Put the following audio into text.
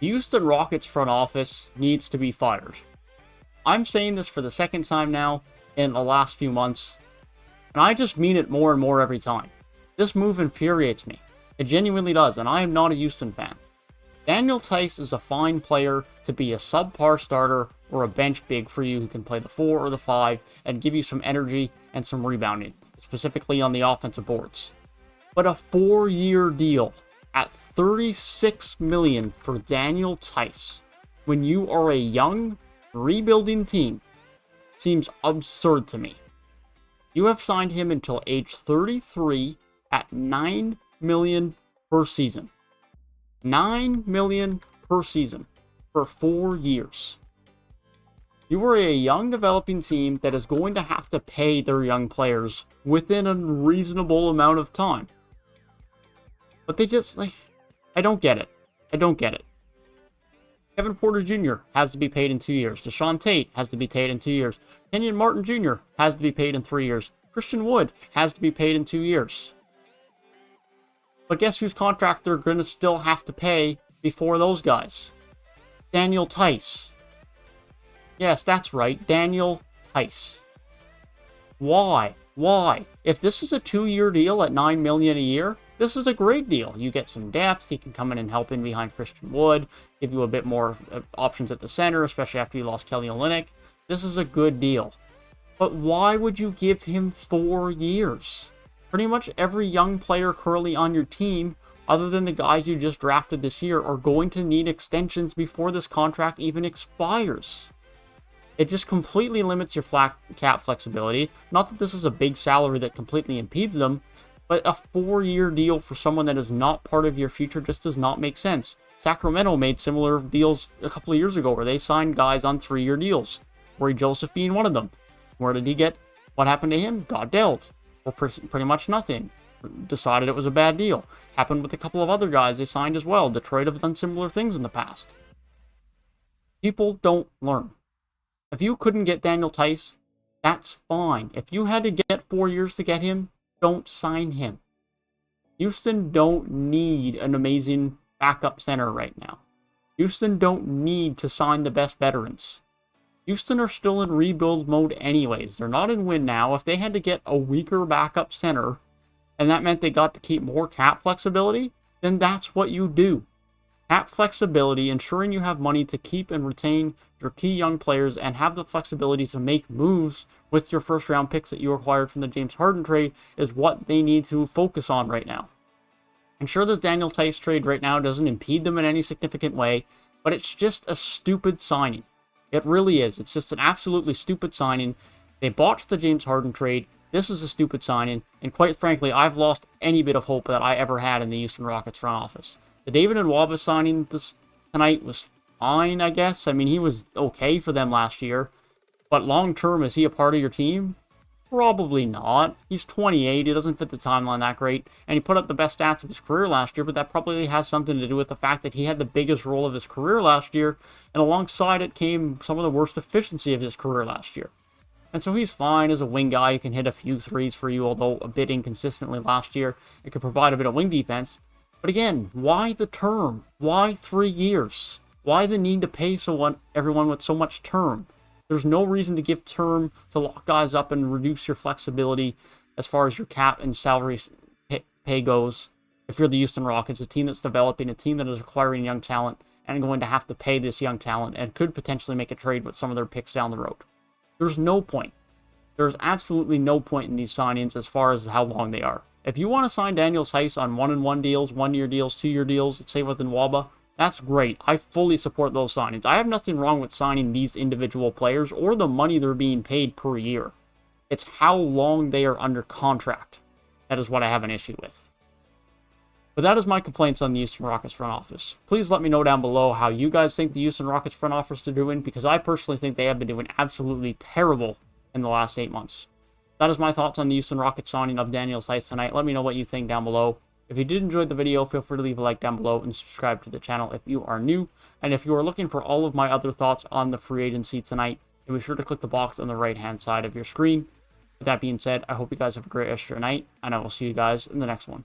The Houston Rockets front office needs to be fired. I'm saying this for the second time now in the last few months, and I just mean it more and more every time. This move infuriates me. It genuinely does, and I am not a Houston fan. Daniel Theis is a fine player to be a subpar starter or a bench big for you who can play the 4 or the 5 and give you some energy and some rebounding, specifically on the offensive boards. But a 4-year deal at $36 million for Daniel Theis when you are a young, rebuilding team seems absurd to me. You have signed him until age 33 at $9 million per season. $9 million per season for 4 years. You are a young developing team that is going to have to pay their young players within a reasonable amount of time. But they just, I don't get it. I don't get it. Kevin Porter Jr. has to be paid in 2 years. Deshaun Tate has to be paid in 2 years. Kenyon Martin Jr. has to be paid in 3 years. Christian Wood has to be paid in 2 years. But guess whose contract they're going to still have to pay before those guys? Daniel Theis. Yes, that's right. Daniel Theis. Why? Why? If this is a 2-year deal at $9 million a year, this is a great deal. You get some depth. He can come in and help in behind Christian Wood, give you a bit more options at the center, especially after you lost Kelly Olynyk. This is a good deal. But why would you give him 4 years? Pretty much every young player currently on your team, other than the guys you just drafted this year, are going to need extensions before this contract even expires. It just completely limits your cap flexibility. Not that this is a big salary that completely impedes them, but a 4-year deal for someone that is not part of your future just does not make sense. Sacramento made similar deals a couple of years ago where they signed guys on 3-year deals. Corey Joseph being one of them. Where did he get? What happened to him? Got dealt. Or pretty much nothing. Decided it was a bad deal. Happened with a couple of other guys they signed as well. Detroit have done similar things in the past. People don't learn. If you couldn't get Daniel Theis, that's fine. If you had to get 4 years to get him, don't sign him. Houston don't need an amazing backup center right now. Houston don't need to sign the best veterans. Houston are still in rebuild mode anyways. They're not in win now. If they had to get a weaker backup center, and that meant they got to keep more cap flexibility, then that's what you do. Cap flexibility, ensuring you have money to keep and retain your key young players and have the flexibility to make moves with your first round picks that you acquired from the James Harden trade is what they need to focus on right now. I'm sure this Daniel Theis trade right now doesn't impede them in any significant way, but it's just a stupid signing. It really is. It's just an absolutely stupid signing. They botched the James Harden trade. This is a stupid signing, and quite frankly, I've lost any bit of hope that I ever had in the Houston Rockets front office. The David Nwaba signing tonight was fine, I guess. I mean, he was okay for them last year. But long-term, is he a part of your team? Probably not. He's 28. He doesn't fit the timeline that great. And he put up the best stats of his career last year, but that probably has something to do with the fact that he had the biggest role of his career last year, and alongside it came some of the worst efficiency of his career last year. And so he's fine as a wing guy. He can hit a few threes for you, although a bit inconsistently last year. It could provide a bit of wing defense. But again, why the term? Why 3 years? Why the need to pay everyone with so much term? There's no reason to give term to lock guys up and reduce your flexibility as far as your cap and salary pay goes. If you're the Houston Rockets, a team that's developing, a team that is acquiring young talent, and going to have to pay this young talent and could potentially make a trade with some of their picks down the road. There's no point. There's absolutely no point in these signings as far as how long they are. If you want to sign Daniel Theis on 1-and-1 deals, 1-year deals, 2-year deals, let's say with Nwaba, that's great. I fully support those signings. I have nothing wrong with signing these individual players or the money they're being paid per year. It's how long they are under contract. That is what I have an issue with. But that is my complaints on the Houston Rockets front office. Please let me know down below how you guys think the Houston Rockets front office are doing, because I personally think they have been doing absolutely terrible in the last 8 months. That is my thoughts on the Houston Rockets signing of Daniel Theis tonight. Let me know what you think down below. If you did enjoy the video, feel free to leave a like down below and subscribe to the channel if you are new. And if you are looking for all of my other thoughts on the free agency tonight, then be sure to click the box on the right-hand side of your screen. With that being said, I hope you guys have a great rest of your night, and I will see you guys in the next one.